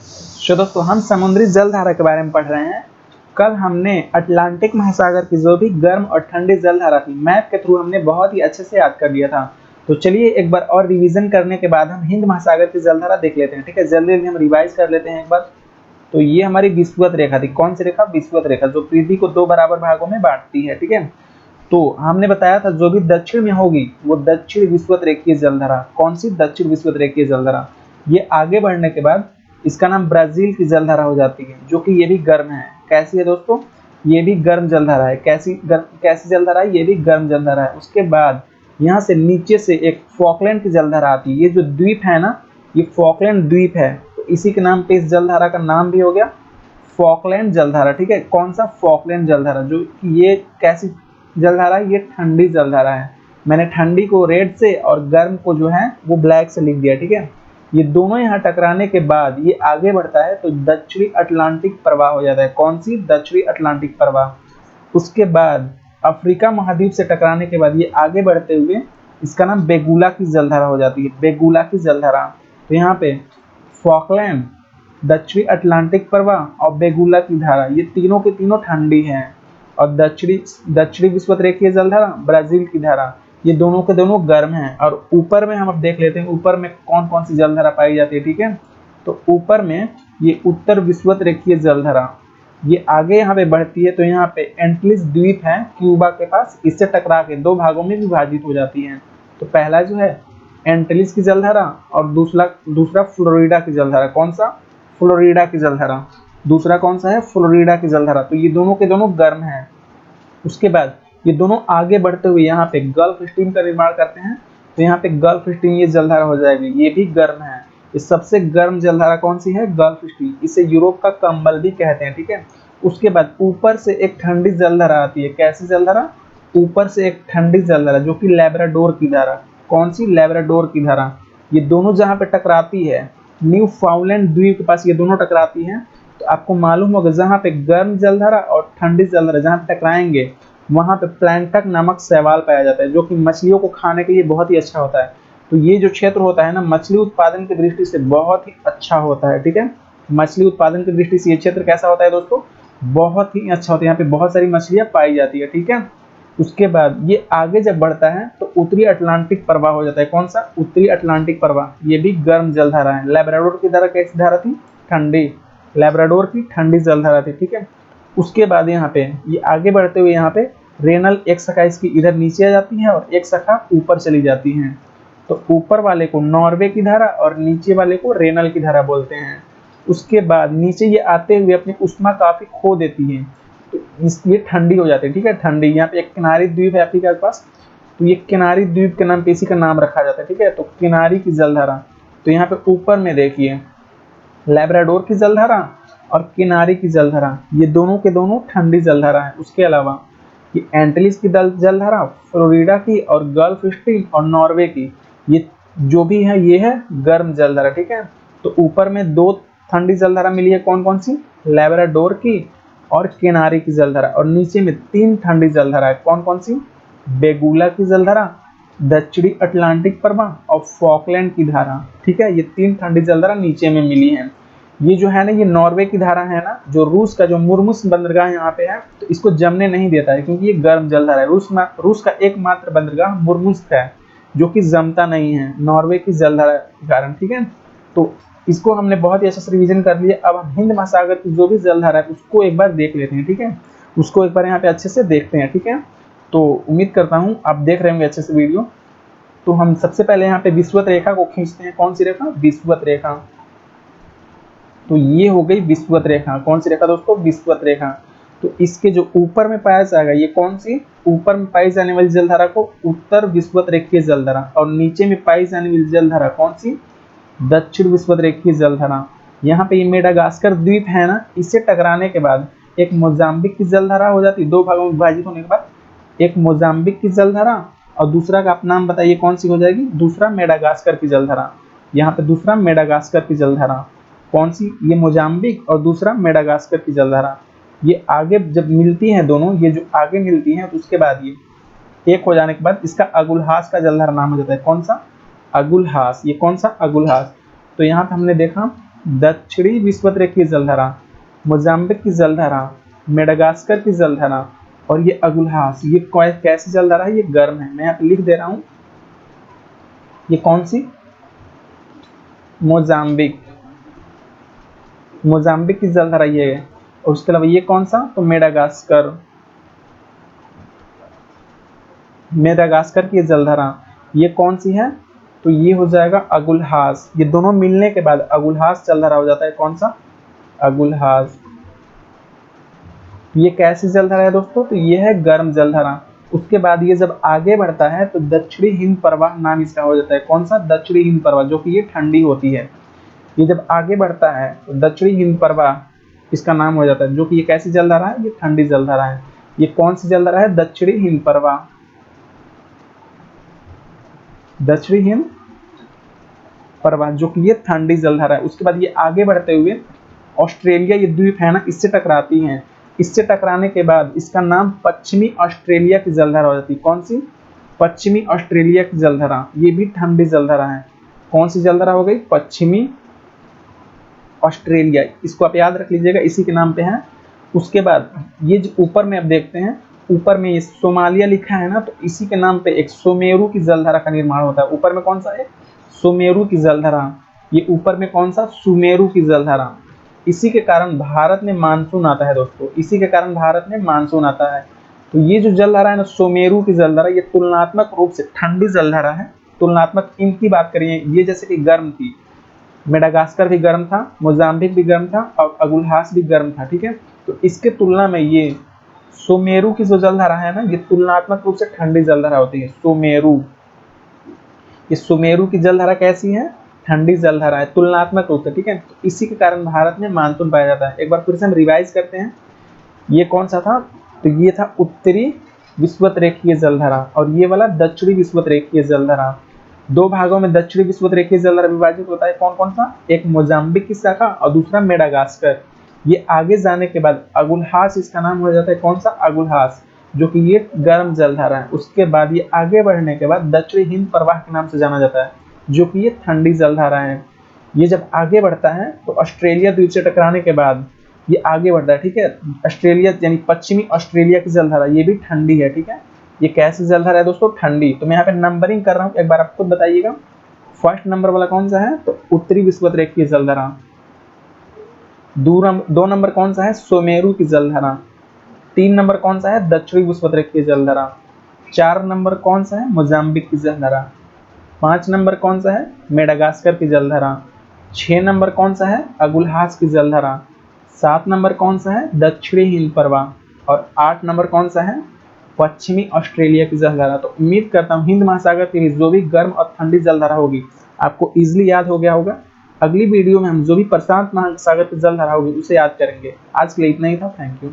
दोस्तों हम समुद्री जलधारा के बारे में पढ़ रहे हैं। कल हमने अटलांटिक महासागर की जो भी गर्म और ठंडी जलधारा थी मैप के थ्रू हमने बहुत ही अच्छे से याद कर लिया था। तो चलिए एक बार और रिवीजन करने के बाद हम हिंद महासागर की जलधारा देख लेते हैं। ठीक है, जल्दी जल्दी हम रिवाइज कर लेते हैं एक बार। तो ये हमारी विषुवत रेखा थी। कौन सी रेखा? विषुवत रेखा, जो पृथ्वी को 2 बराबर भागों में बांटती है। ठीक है, तो हमने बताया था जो भी दक्षिण में होगी वो दक्षिण विषुवत रेखीय जलधारा। कौन सी? दक्षिण विषुवत रेखीय जलधारा। ये आगे बढ़ने के बाद इसका नाम ब्राजील की जलधारा हो जाती है, जो कि ये भी गर्म है। कैसी है दोस्तों? ये भी गर्म जलधारा है। कैसी जलधारा है? ये भी गर्म जलधारा है। उसके बाद यहाँ से नीचे से एक फॉकलैंड की जलधारा आती है। ये जो द्वीप है ना, ये फॉकलैंड द्वीप है, तो इसी के नाम पे इस जलधारा का नाम भी हो गया फॉकलैंड जलधारा। ठीक है, कौन सा? फॉकलैंड जलधारा। जो ये कैसी जलधारा है? ये ठंडी जलधारा है। मैंने ठंडी को रेड से और गर्म को जो है वो ब्लैक से लिख दिया। ठीक है, ये दोनों यहाँ टकराने के बाद ये आगे बढ़ता है तो दक्षिणी अटलांटिक प्रवाह हो जाता है। कौन सी? दक्षिणी अटलांटिक प्रवाह। उसके बाद अफ्रीका महाद्वीप से टकराने के बाद ये आगे बढ़ते हुए इसका नाम बेगुला की जलधारा हो जाती है। बेगुला की जलधारा। तो यहाँ पे फॉकलैंड, दक्षिणी अटलांटिक प्रवाह और बेगुला की धारा, ये तीनों के तीनों ठंडी हैं। और दक्षिणी विषुवत रेखीय जलधारा, ब्राजील की धारा, ये दोनों के दोनों गर्म हैं। और ऊपर में हम अब देख लेते हैं ऊपर में कौन कौन सी जलधारा पाई जाती है। ठीक है, तो ऊपर में ये उत्तर विषुवत रेखीय जलधारा ये आगे यहाँ पे बढ़ती है। तो यहाँ पे एंटिलीज द्वीप है क्यूबा के पास, इससे टकरा के 2 भागों में विभाजित हो जाती है। तो पहला जो है एंटिलीज की जलधारा और दूसरा फ्लोरिडा की जलधारा। कौन सा? फ्लोरिडा की जलधारा। दूसरा कौन सा है? फ्लोरिडा की जलधारा। तो ये दोनों के दोनों गर्म हैं। उसके बाद ये दोनों आगे बढ़ते हुए यहाँ पे गल्फ स्ट्रीम का निर्माण करते हैं। तो यहाँ पे गल्फ स्ट्रीम ये जलधारा हो जाएगी, ये भी गर्म है। ये सबसे गर्म जलधारा कौन सी है? Gulf stream. इसे यूरोप का कंबल भी कहते हैं। ठीक है, उसके बाद ऊपर से एक ठंडी जलधारा आती है। कैसी जलधारा? ऊपर से एक ठंडी जलधारा, जो कि लैब्राडोर की धारा। कौन सी? लैब्राडोर की धारा। ये दोनों जहाँ पे टकराती है, न्यू फाउंडलैंड द्वीप के पास ये दोनों टकराती हैं। तो आपको मालूम होगा जहाँ पे गर्म जलधारा और ठंडी जलधारा जहाँ पे टकराएंगे वहाँ पे प्लैंटक नामक शैवाल पाया जाता है, जो कि मछलियों को खाने के लिए बहुत ही अच्छा होता है। तो ये जो क्षेत्र होता है ना, मछली उत्पादन की दृष्टि से बहुत ही अच्छा होता है। ठीक है, मछली उत्पादन की दृष्टि से ये क्षेत्र कैसा होता है दोस्तों? बहुत ही अच्छा होता है। यहाँ पे बहुत सारी मछलियां पाई जाती है। ठीक है, उसके बाद ये आगे जब बढ़ता है तो उत्तरी अटलांटिक प्रवाह हो जाता है। कौन सा? उत्तरी अटलांटिक प्रवाह। ये भी गर्म जलधारा है। लैब्राडोर की धारा कैसी धारा थी? ठंडी। लैब्राडोर की ठंडी जलधारा थी। ठीक है, उसके बाद यहाँ पे ये आगे बढ़ते हुए यहाँ पे रेनल एक शाखा इसकी इधर नीचे आ जाती है और एक शाखा ऊपर चली जाती है। तो ऊपर वाले को नॉर्वे की धारा और नीचे वाले को रेनल की धारा बोलते हैं। उसके बाद नीचे ये आते हुए अपनी उष्मा काफी खो देती है, तो ये ठंडी हो जाती है। ठीक है, ठंडी। यहाँ पे एक किनारी द्वीप है अफ्रीका के पास, तो ये किनारी द्वीप के नाम पे इसी का नाम रखा जाता है। ठीक है, तो किनारी की जलधारा। तो यहाँ पे ऊपर में देखिए लैब्राडोर की जलधारा और किनारी की जलधारा, ये दोनों के दोनों ठंडी जलधारा है। उसके अलावा ये एंटिलीज की जलधारा, फ्लोरिडा की और गल्फ स्ट्रीम और नॉर्वे की, ये जो भी है ये है गर्म जलधारा। ठीक है, तो ऊपर में 2 ठंडी जलधारा मिली है। कौन कौन सी? लैब्राडोर की और किनारी की जलधारा। और नीचे में 3 ठंडी जलधारा है। कौन कौन सी? बेगुला की जलधारा, दक्षिणी अटलांटिक प्रवाह और फॉकलैंड की धारा। ठीक है, ये 3 ठंडी जलधारा नीचे में मिली है। ये जो है ना, ये नॉर्वे की धारा है ना, जो रूस का जो मुर्मुस बंदरगाह यहाँ पे है, तो इसको जमने नहीं देता है क्योंकि ये गर्म जलधारा है। रूस का एकमात्र बंदरगाह मुर्मुस्क है जो कि जमता नहीं है नॉर्वे की जलधारा के कारण। ठीक है, तो इसको हमने बहुत ही अच्छे से रिवीजन कर लिया। अब हम हिंद महासागर की जो भी जलधारा है उसको एक बार देख लेते हैं। ठीक है, उसको एक बार यहाँ पे अच्छे से देखते हैं। ठीक है, तो उम्मीद करता हूँ आप देख रहे होंगे अच्छे से वीडियो। तो हम सबसे पहले यहाँ पे विषुवत रेखा को खींचते हैं। कौन सी रेखा? विषुवत रेखा। तो ये हो गई विषुवत रेखा। कौन सी रेखा दोस्तों? विषुवत रेखा। तो इसके जो ऊपर में पाया जाएगा ये कौन सी? ऊपर में पाई जाने वाली जलधारा को उत्तर विषुवत रेखीय जलधारा, और नीचे में पाई जाने वाली जलधारा कौन सी? दक्षिण विषुवत रेखीय जलधारा। यहाँ पे ये मेडागास्कर द्वीप है ना, इससे टकराने के बाद एक मोजाम्बिक की जलधारा हो जाती है। 2 भागों में विभाजित होने के बाद एक मोजाम्बिक की जलधारा और दूसरा का आप नाम बताइए कौन सी हो जाएगी? दूसरा मेडागास्कर की जलधारा। यहाँ पे दूसरा मेडागास्कर की जलधारा कौन सी? ये मोजाम्बिक और दूसरा मेडागास्कर की जलधारा। ये आगे जब मिलती हैं दोनों, ये जो आगे मिलती हैं तो उसके बाद ये एक हो जाने के बाद इसका अगुलहास का जलधारा नाम हो जाता है। कौन सा? अगुलहास। ये कौन सा? अगुलहास। तो यहाँ पे हमने देखा दक्षिणी विषुवत-रेखीय जलधारा, मोजाम्बिक की जलधारा, मेडागास्कर की जलधारा और ये अगुल्हास, ये कैसी जलधारा है? ये गर्म है। मैं यहाँ पे लिख दे रहा हूँ, ये कौन सी? मोजाम्बिक, मोजाम्बिक की जलधारा ये है। और उसके अलावा ये कौन सा? तो मेडागास्कर, मेडागास्कर की जलधारा ये कौन सी है? तो ये हो जाएगा अगुल्हास। ये दोनों मिलने के बाद अगुल्हास जलधारा हो जाता है। कौन सा? अगुल्हास। ये कैसी जलधारा है दोस्तों? तो ये है गर्म जलधारा। उसके बाद ये जब आगे बढ़ता है तो दक्षिणी हिंद प्रवाह नाम इसका हो जाता है। कौन सा? दक्षिणी हिंद प्रवाह, जो कि ये ठंडी होती है। ये जब आगे बढ़ता है तो दक्षिणी हिंद प्रवाह इसका नाम हो जाता है, जो कि ये कैसी जलधारा है? ये ठंडी जलधारा है। ये कौन सी जलधारा है? दक्षिणी हिंद प्रवाह, दक्षिणी हिंद प्रवाह, जो कि ये ठंडी जलधारा है। उसके बाद ये आगे बढ़ते हुए ऑस्ट्रेलिया, ये द्वीप है ना, इससे टकराती हैं। इससे टकराने के बाद इसका नाम पश्चिमी ऑस्ट्रेलिया की जलधारा हो जाती है। कौन सी? पश्चिमी ऑस्ट्रेलिया की जलधारा। ये भी ठंडी जलधारा है। कौन सी जलधारा हो गई? पश्चिमी ऑस्ट्रेलिया। इसको आप याद रख लीजिएगा, इसी के नाम पे है। उसके बाद ये जो ऊपर में आप देखते हैं, ऊपर में ये सोमालिया लिखा है ना, तो इसी के नाम पे एक सुमेरु की जलधारा का निर्माण होता है। ऊपर में कौन सा है? सुमेरु की जलधारा। ये ऊपर में कौन सा? सुमेरु की जलधारा। इसी के कारण भारत में मानसून आता है दोस्तों, इसी के कारण भारत में मानसून आता है। तो ये जो जलधारा है ना, सुमेरु की जलधारा, ये तुलनात्मक रूप से ठंडी जलधारा है। तुलनात्मक इनकी बात करिए, ये जैसे कि गर्म थी, मेडागास्कर भी गर्म था, मोजाम्बिक भी गर्म था और अगुल्हास भी गर्म था। ठीक है, तो इसके तुलना में ये सुमेरु की जो जलधारा है ना, ये तुलनात्मक रूप से ठंडी जलधारा होती है। सुमेरु, ये सुमेरु की जलधारा कैसी है? ठंडी जलधारा है, तुलनात्मक रूप से। ठीक है, तो इसी के कारण भारत में मानसून पाया जाता है। एक बार फिर से हम रिवाइज करते हैं, ये कौन सा था? तो ये था उत्तरी विषुवत-रेखीय जलधारा और ये वाला दक्षिणी विषुवत-रेखीय जलधारा। दो भागों में दक्षिणी विषुवत-रेखीय जलधारा विभाजित होता है। कौन कौन सा? एक मोजाम्बिक की शाखा और दूसरा मेडागास्कर। ये आगे जाने के बाद अगुल्हास इसका नाम हो जाता है। कौन सा? अगुल्हास, जो कि ये गर्म जलधारा है। उसके बाद ये आगे बढ़ने के बाद दक्षिणी हिंद प्रवाह के नाम से जाना जाता है, जो कि ये ठंडी जलधारा है। ये जब आगे बढ़ता है तो ऑस्ट्रेलिया द्वीप से टकराने के बाद ये आगे बढ़ता है। ठीक है, ऑस्ट्रेलिया यानी पश्चिमी ऑस्ट्रेलिया की जलधारा, ये भी ठंडी है। ठीक है, ये कैसी जलधारा है दोस्तों? ठंडी। तो मैं यहाँ पे नंबरिंग कर रहा हूँ, एक बार आप खुद बताइएगा। फर्स्ट नंबर वाला कौन सा है? तो उत्तरी विषुवत-रेखीय जलधारा। दो नंबर कौन सा है? सुमेरु की जलधारा। 3 नंबर कौन सा है? दक्षिणी विषुवत-रेखीय जलधारा। 4 नंबर कौन सा है? मोजाम्बिक की जलधारा। 5 नंबर कौन सा है? मेडागास्कर की जलधारा। 6 नंबर कौन सा है? अगुल्हास की जलधारा। 7 नंबर कौन सा है? दक्षिणी हिंद प्रवाह। और 8 नंबर कौन सा है? पश्चिमी ऑस्ट्रेलिया की जलधारा। तो उम्मीद करता हूँ हिंद महासागर की जो भी गर्म और ठंडी जलधारा होगी आपको इजीली याद हो गया होगा। अगली वीडियो में हम जो भी प्रशांत महासागर की जलधारा होगी उसे याद करेंगे। आज के लिए इतना ही था। Thank you.